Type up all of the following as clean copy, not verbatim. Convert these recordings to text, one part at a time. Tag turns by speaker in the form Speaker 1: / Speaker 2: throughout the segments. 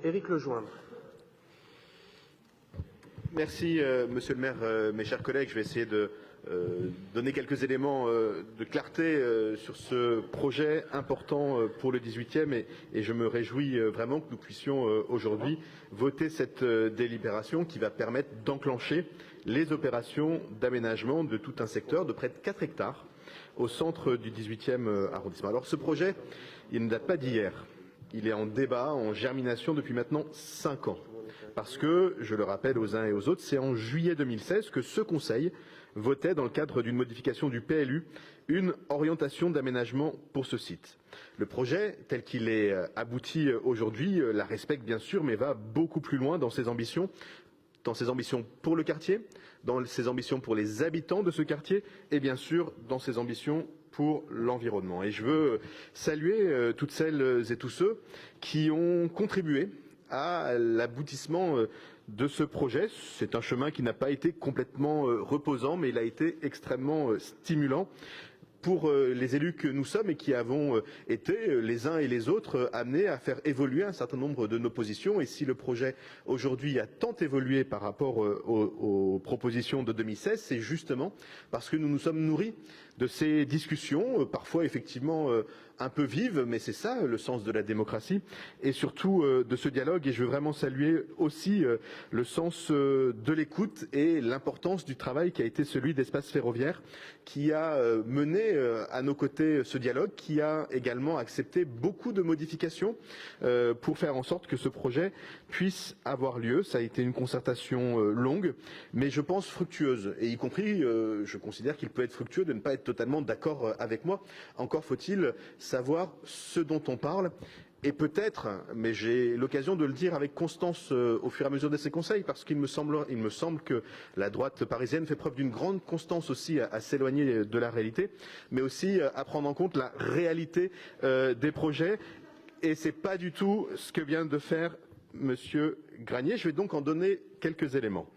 Speaker 1: Éric Lejoindre.
Speaker 2: Merci, Monsieur le maire, mes chers collègues. Je vais essayer de donner quelques éléments de clarté sur ce projet important pour le 18e et je me réjouis vraiment que nous puissions aujourd'hui voter cette délibération qui va permettre d'enclencher les opérations d'aménagement de tout un secteur de près de 4 hectares au centre du 18e arrondissement. Alors ce projet, il ne date pas d'hier. Il est en débat, en germination depuis maintenant 5 ans. Parce que, je le rappelle aux uns et aux autres, c'est en juillet 2016 que ce Conseil votait, dans le cadre d'une modification du PLU, une orientation d'aménagement pour ce site. Le projet, tel qu'il est abouti aujourd'hui, la respecte bien sûr, mais va beaucoup plus loin dans ses ambitions pour le quartier, dans ses ambitions pour les habitants de ce quartier et bien sûr dans ses ambitions pour l'environnement. Et je veux saluer toutes celles et tous ceux qui ont contribué à l'aboutissement de ce projet. C'est un chemin qui n'a pas été complètement reposant, mais il a été extrêmement stimulant pour les élus que nous sommes et qui avons été les uns et les autres amenés à faire évoluer un certain nombre de nos positions. Et si le projet aujourd'hui a tant évolué par rapport aux propositions de 2016, c'est justement parce que nous nous sommes nourris de ces discussions, parfois effectivement un peu vives, mais c'est ça le sens de la démocratie, et surtout de ce dialogue. Et je veux vraiment saluer aussi le sens de l'écoute et l'importance du travail qui a été celui d'Espace Ferroviaire, qui a mené à nos côtés ce dialogue, qui a également accepté beaucoup de modifications pour faire en sorte que ce projet puisse avoir lieu. Ça a été une concertation longue, mais je pense fructueuse, et y compris, je considère qu'il peut être fructueux de ne pas être totalement d'accord avec moi. Encore faut-il savoir ce dont on parle. Et peut-être, mais j'ai l'occasion de le dire avec constance au fur et à mesure de ces conseils, parce qu'il me semble que la droite parisienne fait preuve d'une grande constance aussi à s'éloigner de la réalité, mais aussi à prendre en compte la réalité des projets. Et ce n'est pas du tout ce que vient de faire Monsieur Granier. Je vais donc en donner quelques éléments.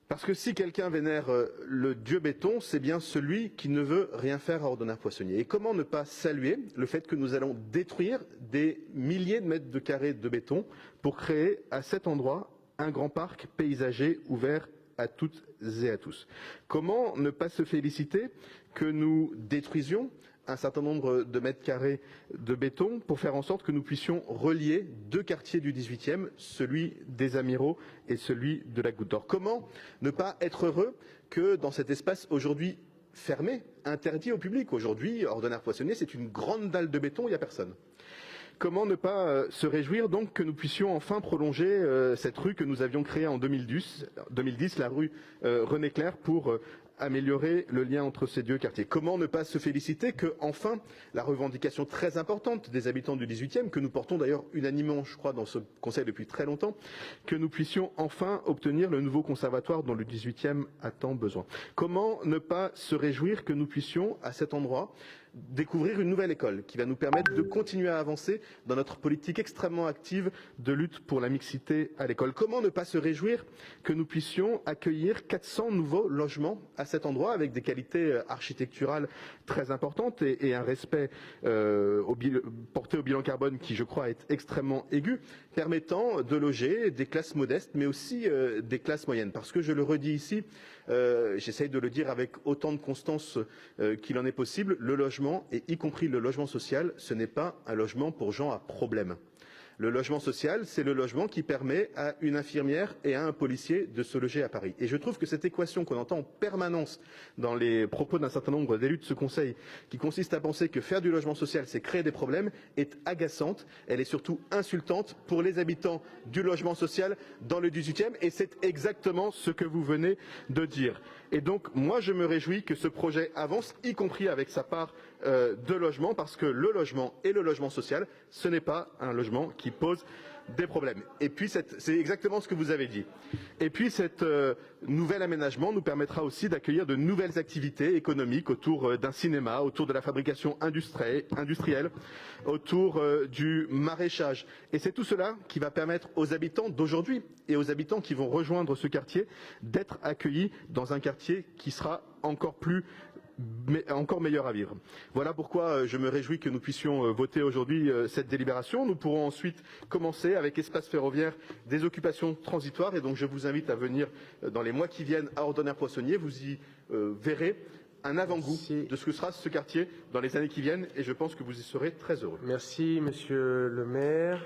Speaker 2: Parce que si quelqu'un vénère le dieu béton, c'est bien celui qui ne veut rien faire à Ordonnac-Poissonniers. Et comment ne pas saluer le fait que nous allons détruire des milliers de mètres de carrés de béton pour créer à cet endroit un grand parc paysager ouvert à toutes et à tous. Comment ne pas se féliciter que nous détruisions un certain nombre de mètres carrés de béton pour faire en sorte que nous puissions relier deux quartiers du 18e, celui des Amiraux et celui de la Goutte d'Or. Comment ne pas être heureux que dans cet espace aujourd'hui fermé, interdit au public, aujourd'hui, Ordonnac-Poissonniers, c'est une grande dalle de béton, il n'y a personne. Comment ne pas se réjouir donc que nous puissions enfin prolonger cette rue que nous avions créée en 2010, la rue René Clair, pour améliorer le lien entre ces deux quartiers. Comment ne pas se féliciter que, enfin, la revendication très importante des habitants du 18e, que nous portons d'ailleurs unanimement, je crois, dans ce Conseil depuis très longtemps, que nous puissions enfin obtenir le nouveau conservatoire dont le 18e a tant besoin. Comment ne pas se réjouir que nous puissions, à cet endroit, découvrir une nouvelle école qui va nous permettre de continuer à avancer dans notre politique extrêmement active de lutte pour la mixité à l'école. Comment ne pas se réjouir que nous puissions accueillir 400 nouveaux logements à cet endroit avec des qualités architecturales très importantes et un respect porté au bilan carbone qui, je crois, est extrêmement aigu, permettant de loger des classes modestes mais aussi des classes moyennes. Parce que, je le redis ici, j'essaye de le dire avec autant de constance qu'il en est possible, le logement, et y compris le logement social, ce n'est pas un logement pour gens à problème. Le logement social, c'est le logement qui permet à une infirmière et à un policier de se loger à Paris. Et je trouve que cette équation qu'on entend en permanence dans les propos d'un certain nombre d'élus de ce Conseil, qui consiste à penser que faire du logement social, c'est créer des problèmes, est agaçante. Elle est surtout insultante pour les habitants du logement social dans le 18e. Et c'est exactement ce que vous venez de dire. Et donc, moi, je me réjouis que ce projet avance, y compris avec sa part de logement, parce que le logement et le logement social, ce n'est pas un logement qui pose des problèmes. Et puis, c'est exactement ce que vous avez dit. Et puis, cet nouvel aménagement nous permettra aussi d'accueillir de nouvelles activités économiques autour d'un cinéma, autour de la fabrication industrielle, autour du maraîchage. Et c'est tout cela qui va permettre aux habitants d'aujourd'hui et aux habitants qui vont rejoindre ce quartier d'être accueillis dans un quartier qui sera encore plus encore meilleur à vivre. Voilà pourquoi je me réjouis que nous puissions voter aujourd'hui cette délibération. Nous pourrons ensuite commencer avec Espace Ferroviaire des occupations transitoires et donc je vous invite à venir dans les mois qui viennent à Ordonnaire-Poissonnier. Vous y verrez un avant-goût de ce que sera ce quartier dans les années qui viennent et je pense que vous y serez très heureux.
Speaker 1: Merci, monsieur le maire.